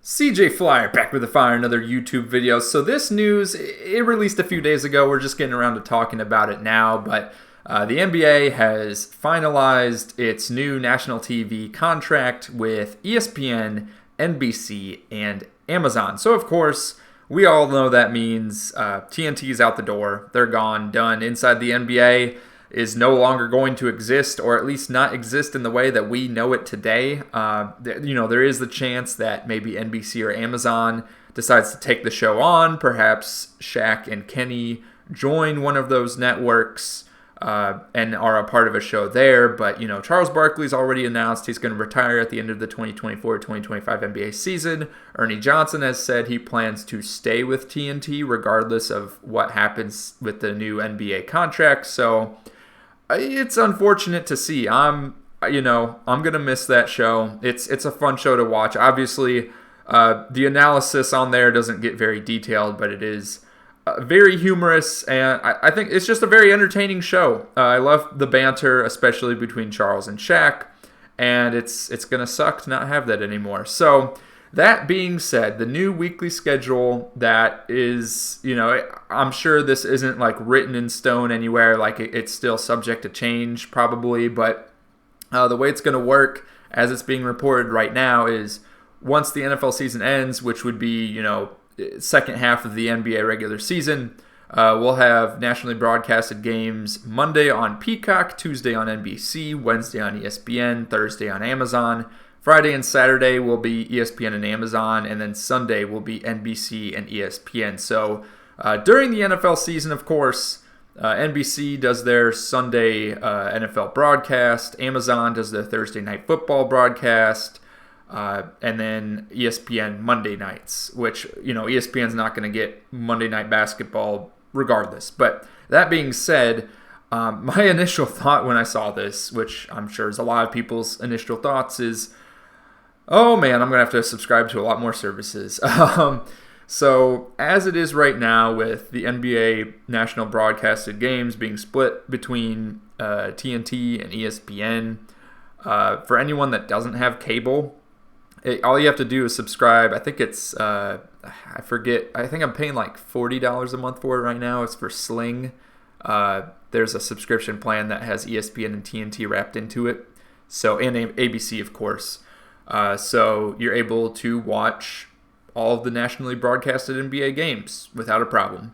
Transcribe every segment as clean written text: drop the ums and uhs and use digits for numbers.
CJ Flyer back with the fire, another YouTube video. So this news, it released a few days ago. We're just getting around to talking about it now, but the NBA has finalized its new national TV contract with ESPN, NBC, and Amazon. So of course, we all know that means TNT is out the door. They're gone, done. Inside the NBA is no longer going to exist, or at least not exist in the way that we know it today. There is the chance that maybe NBC or Amazon decides to take the show on. Perhaps Shaq and Kenny join one of those networks and are a part of a show there. But, Charles Barkley's already announced he's going to retire at the end of the 2024-2025 NBA season. Ernie Johnson has said he plans to stay with TNT regardless of what happens with the new NBA contract. So it's unfortunate to see. I'm gonna miss that show. It's a fun show to watch. Obviously, the analysis on there doesn't get very detailed, but it is very humorous, and I think it's just a very entertaining show. I love the banter, especially between Charles and Shaq, and it's gonna suck to not have that anymore. So that being said, the new weekly schedule that is, I'm sure this isn't like written in stone anywhere, like it's still subject to change probably, but the way it's going to work as it's being reported right now is once the NFL season ends, which would be, second half of the NBA regular season, we'll have nationally broadcasted games Monday on Peacock, Tuesday on NBC, Wednesday on ESPN, Thursday on Amazon. Friday and Saturday will be ESPN and Amazon, and then Sunday will be NBC and ESPN. So during the NFL season, of course, NBC does their Sunday NFL broadcast, Amazon does their Thursday night football broadcast, and then ESPN Monday nights, which, ESPN's not going to get Monday night basketball regardless. But that being said, my initial thought when I saw this, which I'm sure is a lot of people's initial thoughts, is, oh man, I'm going to have to subscribe to a lot more services. So as it is right now with the NBA national broadcasted games being split between TNT and ESPN, for anyone that doesn't have cable, all you have to do is subscribe. I think it's, I forget, I think I'm paying like $40 a month for it right now. It's for Sling. There's a subscription plan that has ESPN and TNT wrapped into it. So, and ABC, of course. So you're able to watch all of the nationally broadcasted NBA games without a problem.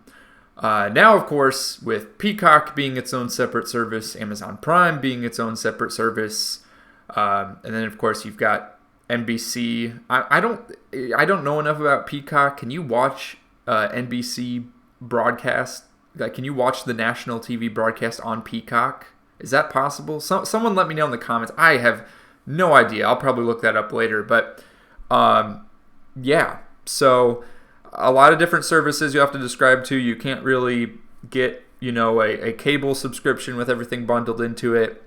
Now, of course, with Peacock being its own separate service, Amazon Prime being its own separate service, and then of course you've got NBC. I don't know enough about Peacock. Can you watch NBC broadcast? Like, can you watch the national TV broadcast on Peacock? Is that possible? Someone let me know in the comments. I have no idea. I'll probably look that up later. But yeah, so a lot of different services you have to subscribe to. You can't really get, a cable subscription with everything bundled into it.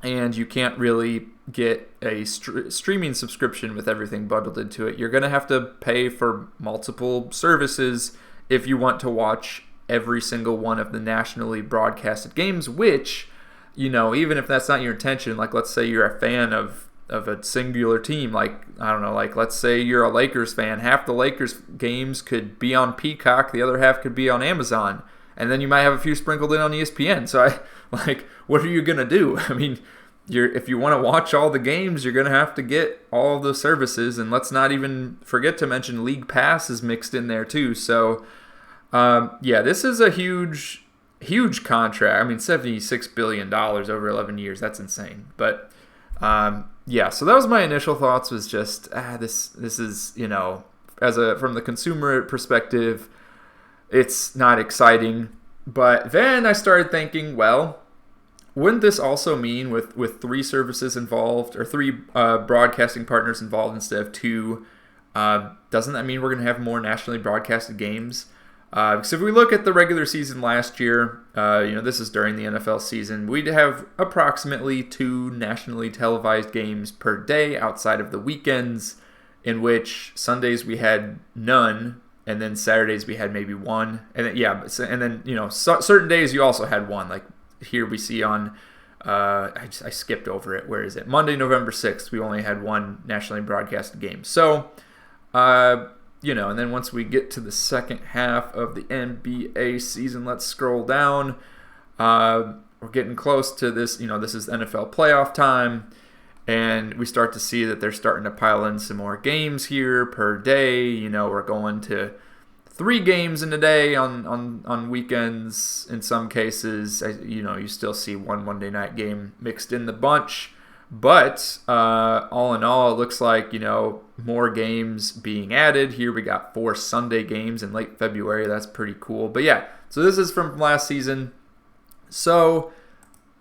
And you can't really get a streaming subscription with everything bundled into it. You're going to have to pay for multiple services if you want to watch every single one of the nationally broadcasted games, which, even if that's not your intention, like let's say you're a fan of a singular team, like, I don't know, like let's say you're a Lakers fan, half the Lakers games could be on Peacock, the other half could be on Amazon, and then you might have a few sprinkled in on ESPN. So what are you going to do? I mean, if you want to watch all the games, you're going to have to get all the services, and let's not even forget to mention League Pass is mixed in there too. So this is a huge contract. I mean, $76 billion over 11 years. That's insane. But so that was my initial thoughts, was just this is, from the consumer perspective, it's not exciting. But then I started thinking, well, wouldn't this also mean with three services involved, or three broadcasting partners involved instead of two, doesn't that mean we're going to have more nationally broadcasted games? Because if we look at the regular season last year, this is during the NFL season, we'd have approximately 2 nationally televised games per day outside of the weekends, in which Sundays we had none, and then Saturdays we had maybe one, and then certain days you also had one. Like here we see on, I skipped over it. Where is it? Monday, November 6th, we only had one nationally broadcasted game. So And then once we get to the second half of the NBA season, let's scroll down. We're getting close to this. This is NFL playoff time, and we start to see that they're starting to pile in some more games here per day. We're going to 3 games in a day on weekends in some cases. You still see one Monday night game mixed in the bunch. But all in all, it looks like, more games being added. Here we got 4 Sunday games in late February. That's pretty cool. But yeah, so this is from last season. So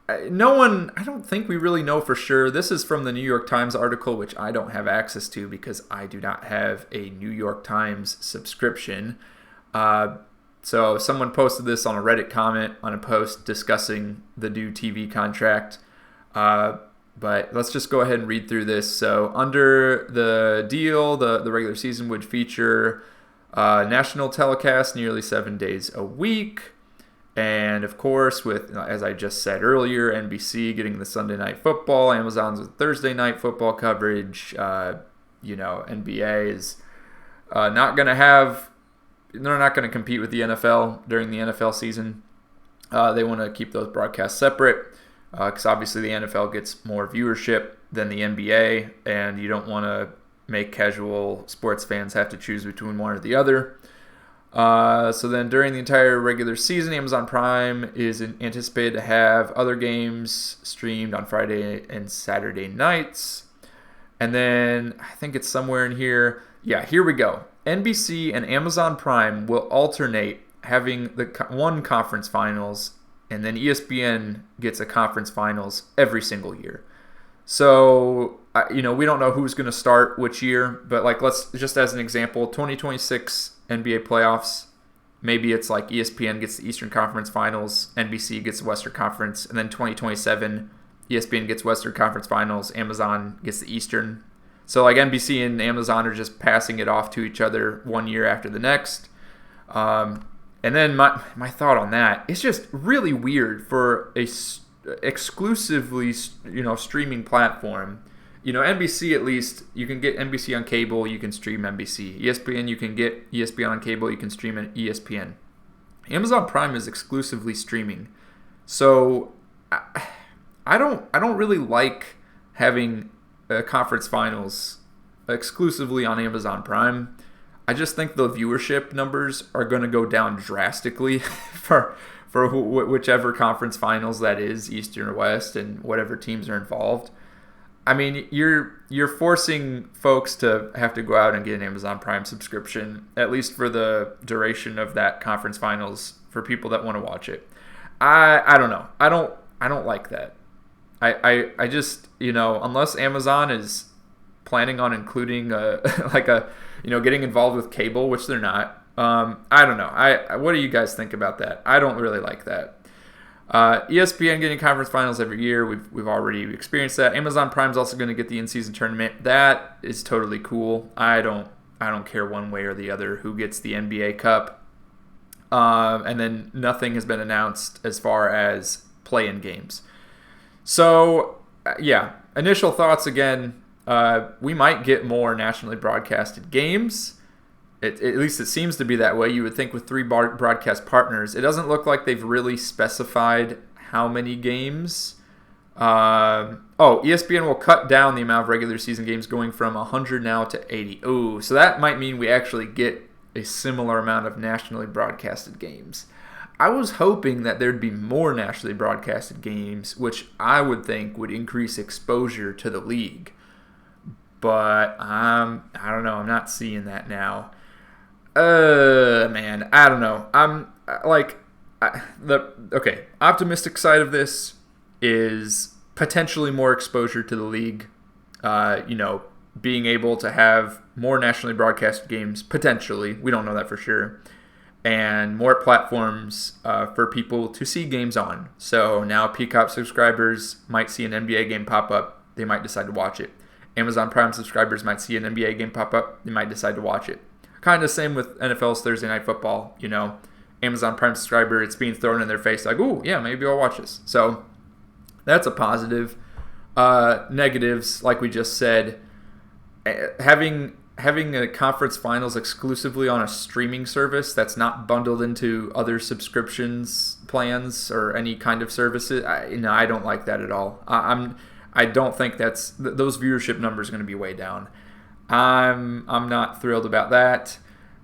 I don't think we really know for sure. This is from the New York Times article, which I don't have access to because I do not have a New York Times subscription. So someone posted this on a Reddit comment on a post discussing the new TV contract. But let's just go ahead and read through this. So under the deal, the regular season would feature national telecast nearly 7 days a week. And of course, with, as I just said earlier, NBC getting the Sunday Night Football, Amazon's with Thursday Night Football coverage. NBA is not going to have, they're not going to compete with the NFL during the NFL season. They want to keep those broadcasts separate because obviously the NFL gets more viewership than the NBA, and you don't want to make casual sports fans have to choose between one or the other. So then during the entire regular season, Amazon Prime is anticipated to have other games streamed on Friday and Saturday nights. And then I think it's somewhere in here. Yeah, here we go. NBC and Amazon Prime will alternate having the one conference finals, and then ESPN gets a conference finals every single year. So, we don't know who's going to start which year, but let's just as an example, 2026 NBA playoffs, maybe it's like ESPN gets the Eastern Conference Finals, NBC gets the Western Conference, and then 2027 ESPN gets Western Conference Finals, Amazon gets the Eastern. So NBC and Amazon are just passing it off to each other one year after the next. And then my thought on that, it's just really weird for a exclusively streaming platform. NBC, at least you can get NBC on cable, you can stream NBC. ESPN, you can get ESPN on cable, you can stream ESPN. Amazon Prime is exclusively streaming. So I don't really like having conference finals exclusively on Amazon Prime. I just think the viewership numbers are going to go down drastically for whichever conference finals that is, Eastern or West, and whatever teams are involved. I mean, you're forcing folks to have to go out and get an Amazon Prime subscription, at least for the duration of that conference finals, for people that want to watch it. I don't know. I don't like that. I just, unless Amazon is planning on including getting involved with cable, which they're not. I don't know. What do you guys think about that? I don't really like that. ESPN getting conference finals every year. We've already experienced that. Amazon Prime's also going to get the in-season tournament. That is totally cool. I don't care one way or the other who gets the NBA Cup. And then nothing has been announced as far as play-in games. So, initial thoughts again. We might get more nationally broadcasted games. At least it seems to be that way. You would think with 3 broadcast partners. It doesn't look like they've really specified how many games. ESPN will cut down the amount of regular season games, going from 100 now to 80. Ooh, so that might mean we actually get a similar amount of nationally broadcasted games. I was hoping that there'd be more nationally broadcasted games, which I would think would increase exposure to the league. But I don't know. I'm not seeing that now. Man, I don't know. I'm optimistic side of this is potentially more exposure to the league. Being able to have more nationally broadcast games, potentially. We don't know that for sure. And more platforms for people to see games on. So now Peacock subscribers might see an NBA game pop up. They might decide to watch it. Amazon Prime subscribers might see an NBA game pop up. They might decide to watch it. Kind of same with NFL's Thursday Night Football. Amazon Prime subscriber, it's being thrown in their face like, ooh, yeah, maybe I'll watch this. So that's a positive. Negatives, like we just said, having having a conference finals exclusively on a streaming service that's not bundled into other subscriptions plans or any kind of services, I don't like that at all. I don't think those viewership numbers are going to be way down. I'm not thrilled about that.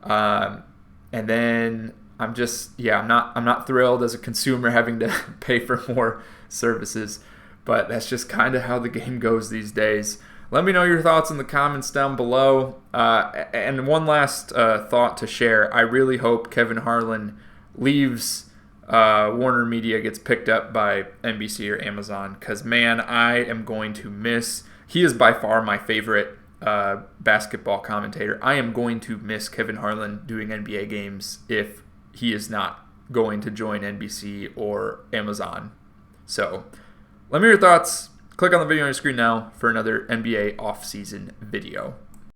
And then I'm not thrilled as a consumer having to pay for more services. But that's just kind of how the game goes these days. Let me know your thoughts in the comments down below. And one last thought to share. I really hope Kevin Harlan leaves Warner Media, gets picked up by NBC or Amazon. Because, man, I am going to miss... He is by far my favorite basketball commentator. I am going to miss Kevin Harlan doing NBA games if he is not going to join NBC or Amazon. So, let me know your thoughts. Click on the video on your screen now for another NBA offseason video.